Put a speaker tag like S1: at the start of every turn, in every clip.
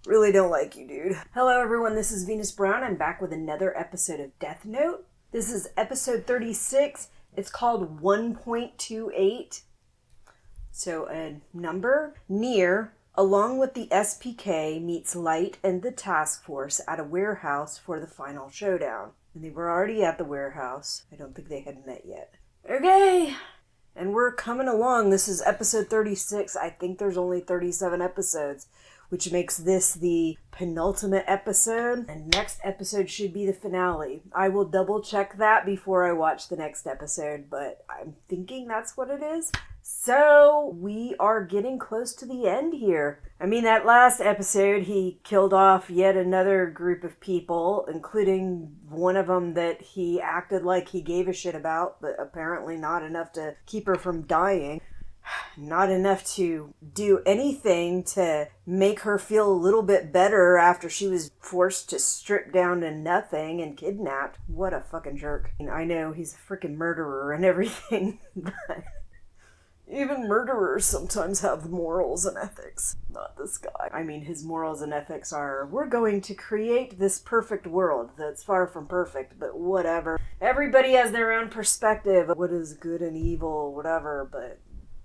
S1: Really don't like you, dude. Hello everyone, this is Venus Brown. I'm back with another episode of Death Note. This is episode 36. It's called 1.28. So a number. Near, along with the SPK, meets Light and the task force at a warehouse for the final showdown. And they were already at the warehouse. I don't think they had met yet. Okay. And we're coming along. This is episode 36. I think there's only 37 episodes, which makes this the penultimate episode. And next episode should be the finale. I will double check that before I watch the next episode, but I'm thinking that's what it is. So we are getting close to the end here. I mean, that last episode, he killed off yet another group of people, including one of them that he acted like he gave a shit about, but apparently not enough to keep her from dying. Not enough to do anything to make her feel a little bit better after she was forced to strip down to nothing and kidnapped. What a fucking jerk. And I know he's a freaking murderer and everything, but even murderers sometimes have morals and ethics. Not this guy. I mean, his morals and ethics are, we're going to create this perfect world that's far from perfect, but whatever. Everybody has their own perspective of what is good and evil, whatever, but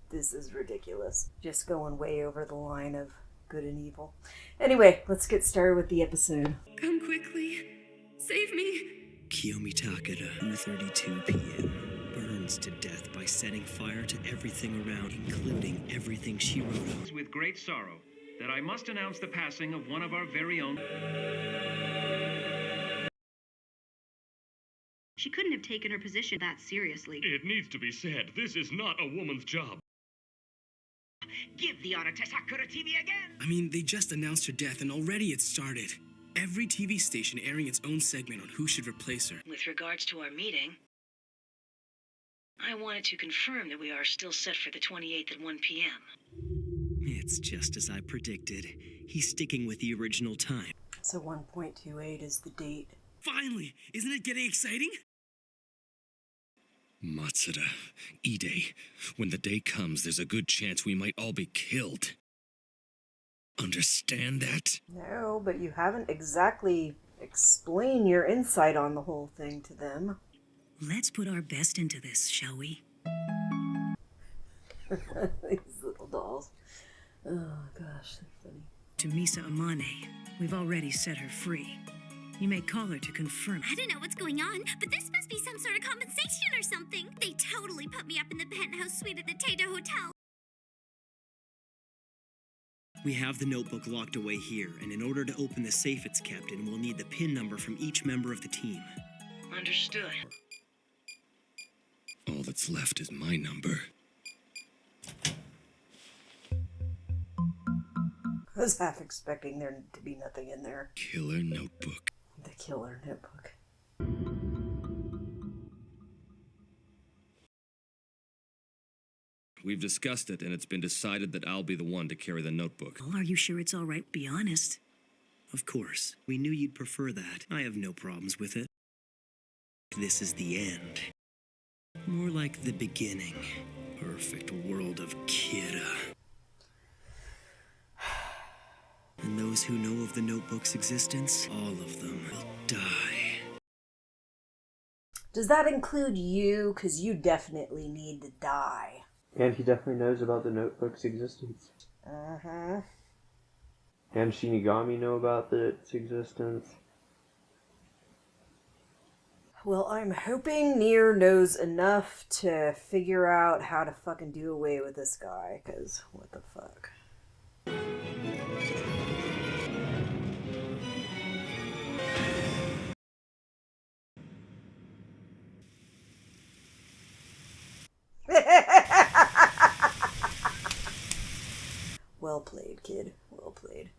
S1: this is ridiculous. Just going way over the line of good and evil. Anyway, let's get started with the episode.
S2: Come quickly. Save me.
S3: Kiyomi Takeda, 2:32 p.m. burns to death by setting fire to everything around, including everything she wrote on.
S4: It's with great sorrow that I must announce the passing of one of our very own.
S5: She couldn't have taken her position that seriously.
S6: It needs to be said, this is not a woman's job.
S7: Give the honor to Sakura TV again!
S3: I mean, they just announced her death and already it started. Every TV station airing its own segment on who should replace her.
S8: With regards to our meeting, I wanted to confirm that we are still set for the 28th at 1 p.m.
S3: It's just as I predicted. He's sticking with the original time.
S1: So 1.28 is the date.
S3: Finally! Isn't it getting exciting?
S6: Matsuda, Ide, when the day comes, there's a good chance we might all be killed. Understand that?
S1: No, but you haven't exactly explained your insight on the whole thing to them.
S8: Let's put our best into this, shall we?
S1: These little dolls. Oh gosh, they're funny.
S8: To Misa Amane, we've already set her free. You may call her to confirm.
S9: I don't know what's going on, but this must be some sort of compensation or something. They totally put me up in the penthouse suite at the Tato Hotel.
S3: We have the notebook locked away here, and in order to open the safe it's kept in, we'll need the PIN number from each member of the team.
S8: Understood.
S6: All that's left is my number.
S1: I was half expecting there to be nothing in there.
S6: Killer notebook.
S1: The killer notebook.
S6: We've discussed it, and it's been decided that I'll be the one to carry the notebook.
S8: Well, are you sure it's all right? Be honest.
S3: Of course. We knew you'd prefer that. I have no problems with it. This is the end. More like the beginning. Perfect world of Kira. And those who know of the notebook's existence, all of them will die.
S1: Does that include you? Because you definitely need to die.
S10: And he definitely knows about the notebook's existence.
S1: Uh-huh.
S10: And Shinigami know about its existence.
S1: Well, I'm hoping Nier knows enough to figure out how to fucking do away with this guy, because what the fuck. Well played, kid. Well played.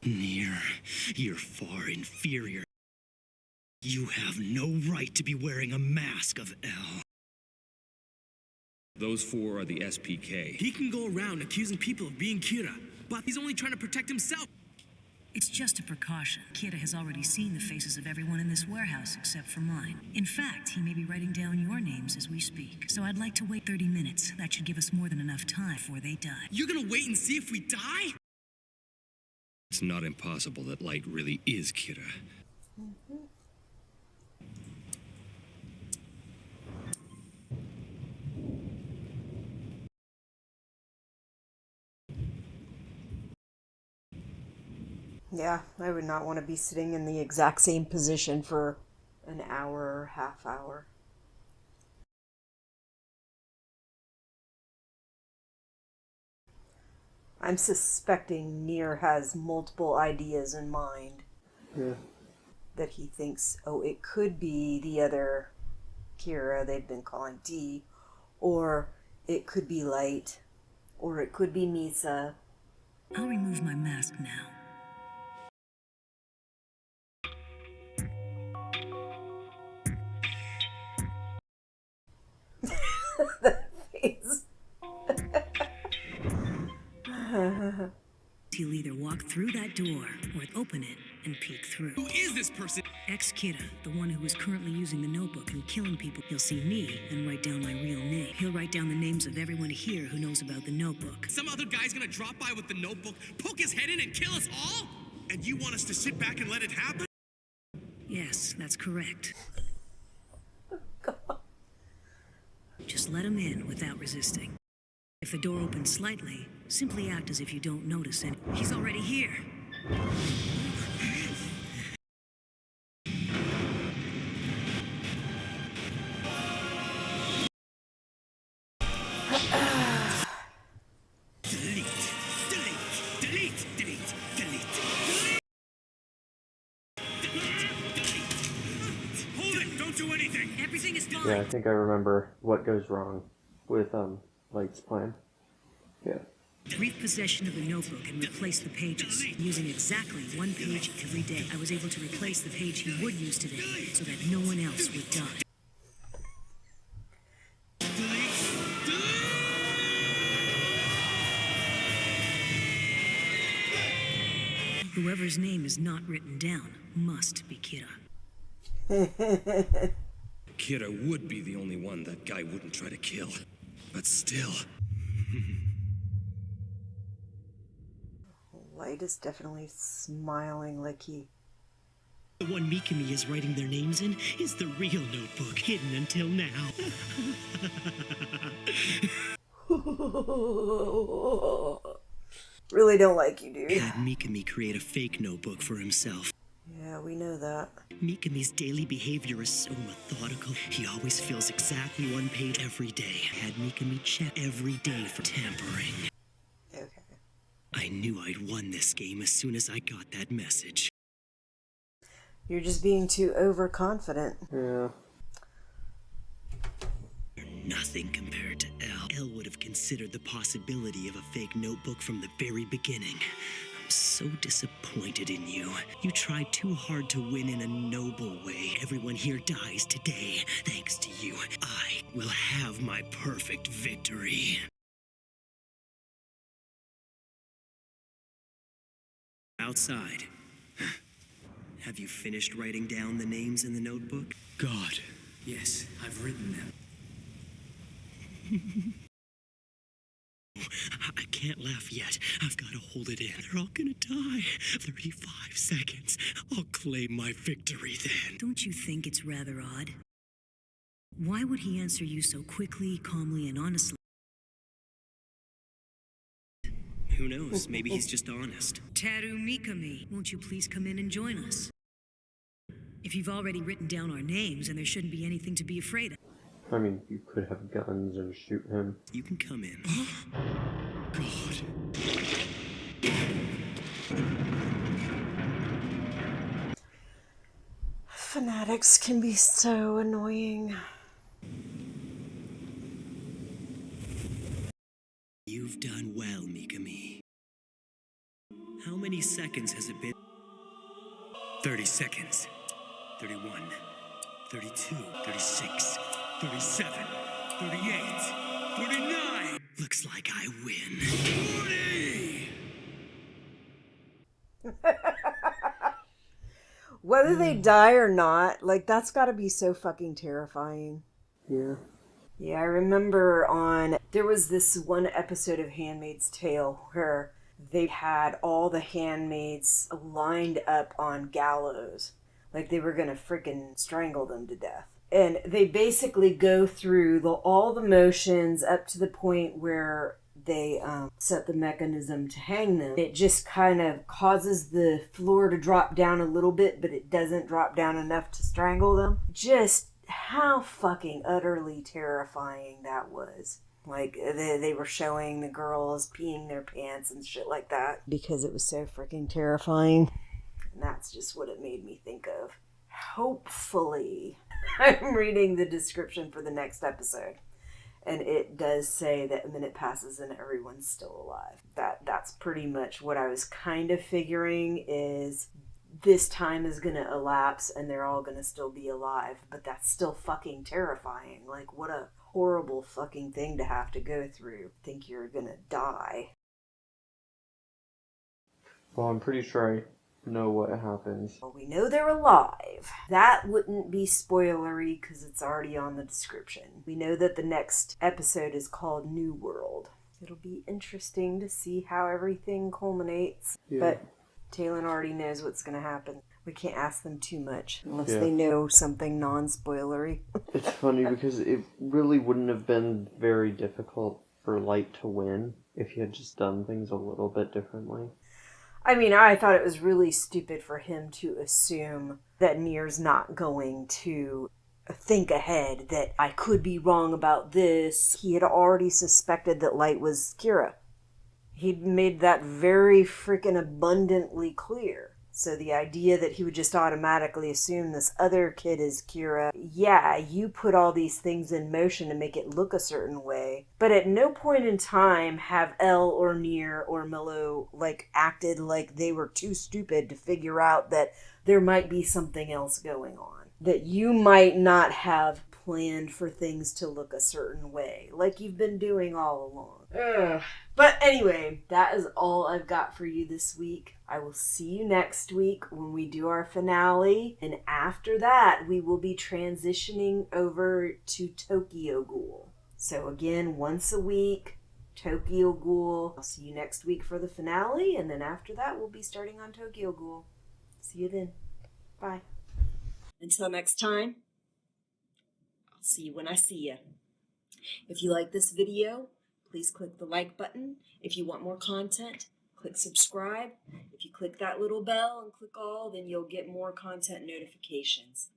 S3: Nier, you're far inferior. You have no right to be wearing a mask of L.
S6: Those four are the SPK.
S3: He can go around accusing people of being Kira, but he's only trying to protect himself.
S8: It's just a precaution. Kira has already seen the faces of everyone in this warehouse except for mine. In fact, he may be writing down your names as we speak. So I'd like to wait 30 minutes. That should give us more than enough time before they die.
S6: You're gonna wait and see if we die? It's not impossible that Light really is Kira.
S1: Yeah, I would not want to be sitting in the exact same position for an hour or half hour. I'm suspecting Nier has multiple ideas in mind.
S10: Yeah.
S1: That he thinks, oh, it could be the other Kira they've been calling D, or it could be Light, or it could be Misa.
S8: I'll remove my mask now.
S1: The face.
S8: He'll either walk through that door or open it and peek through.
S6: Who is this person?
S8: Ex-Kira, the one who is currently using the notebook and killing people. He'll see me and write down my real name. He'll write down the names of everyone here who knows about the notebook.
S6: Some other guy's gonna drop by with the notebook, poke his head in and kill us all? And you want us to sit back and let it happen?
S8: Yes, that's correct. Just let him in without resisting. If the door opens slightly, simply act as if you don't notice it. He's already here.
S6: Delete, delete, delete, delete, delete. Hold it! Don't do anything!
S8: Everything is fine.
S10: Yeah, I think I remember what goes wrong with Light's plan. Yeah.
S8: Brief possession of the notebook and replace the pages. Using exactly one page every day, I was able to replace the page he would use today so that no one else would die. Whoever's name is not written down must be Kira.
S6: Kira would be the only one that guy wouldn't try to kill. But still.
S1: Light is definitely smiling like he...
S3: The one Mikami is writing their names in is the real notebook, hidden until now.
S1: Really don't like you, dude.
S3: Had Mikami create a fake notebook for himself.
S1: Yeah, we know that.
S3: Mikami's daily behavior is so methodical. He always fills exactly one page every day. Had Mikami check every day for tampering.
S1: Okay.
S3: I knew I'd won this game as soon as I got that message.
S1: You're just being too overconfident.
S10: Yeah.
S3: Nothing compared to Elle. Elle would have considered the possibility of a fake notebook from the very beginning. I'm so disappointed in you. You tried too hard to win in a noble way. Everyone here dies today. Thanks to you, I will have my perfect victory. Outside. Have you finished writing down the names in the notebook?
S11: God, yes, I've written them.
S3: I can't laugh yet. I've got to hold it in. They're all gonna die. 35 seconds. I'll claim my victory then.
S8: Don't you think it's rather odd? Why would he answer you so quickly, calmly, and honestly?
S3: Who knows? Maybe he's just honest.
S8: Teru Mikami, won't you please come in and join us? If you've already written down our names, then there shouldn't be anything to be afraid of.
S10: I mean, you could have guns or shoot him.
S3: You can come in.
S11: God.
S1: Fanatics can be so annoying.
S3: You've done well, Mikami. How many seconds has it been? 30 seconds. 31. 32. 36. 37. 38. 39. Looks like I win. 40!
S1: Whether they die or not, like, that's gotta be so fucking terrifying.
S10: Yeah.
S1: Yeah, I remember there was this one episode of Handmaid's Tale where they had all the handmaids lined up on gallows. Like they were gonna freaking strangle them to death. And they basically go through all the motions up to the point where they set the mechanism to hang them. It just kind of causes the floor to drop down a little bit, but it doesn't drop down enough to strangle them. Just how fucking utterly terrifying that was. Like, they were showing the girls peeing their pants and shit like that because it was so freaking terrifying. And that's just what it made me think of. Hopefully, I'm reading the description for the next episode, and it does say that a minute passes and everyone's still alive. That's pretty much what I was kind of figuring, is this time is going to elapse and they're all going to still be alive. But that's still fucking terrifying. Like, what a horrible fucking thing to have to go through. Think you're going to die.
S10: Well, I'm pretty sure I know what happens.
S1: Well, we know they're alive. That wouldn't be spoilery because it's already on the description. We know that the next episode is called New World. It'll be interesting to see how everything culminates. Yeah. But Talon already knows what's going to happen. We can't ask them too much unless they know something non-spoilery.
S10: It's funny because it really wouldn't have been very difficult for Light to win if he had just done things a little bit differently.
S1: I mean, I thought it was really stupid for him to assume that Nir's not going to think ahead, that I could be wrong about this. He had already suspected that Light was Kira. He'd made that very freaking abundantly clear. So the idea that he would just automatically assume this other kid is Kira, yeah, you put all these things in motion to make it look a certain way, but at no point in time have Elle or Nir or Milo acted like they were too stupid to figure out that there might be something else going on. That you might not have planned for things to look a certain way, like you've been doing all along. Ugh. But anyway, that is all I've got for you this week. I will see you next week when we do our finale. And after that, we will be transitioning over to Tokyo Ghoul. So again, once a week, Tokyo Ghoul. I'll see you next week for the finale. And then after that, we'll be starting on Tokyo Ghoul. See you then. Bye. Until next time, I'll see you when I see you. If you like this video, please click the like button. If you want more content, click subscribe. If you click that little bell and click all, then you'll get more content notifications.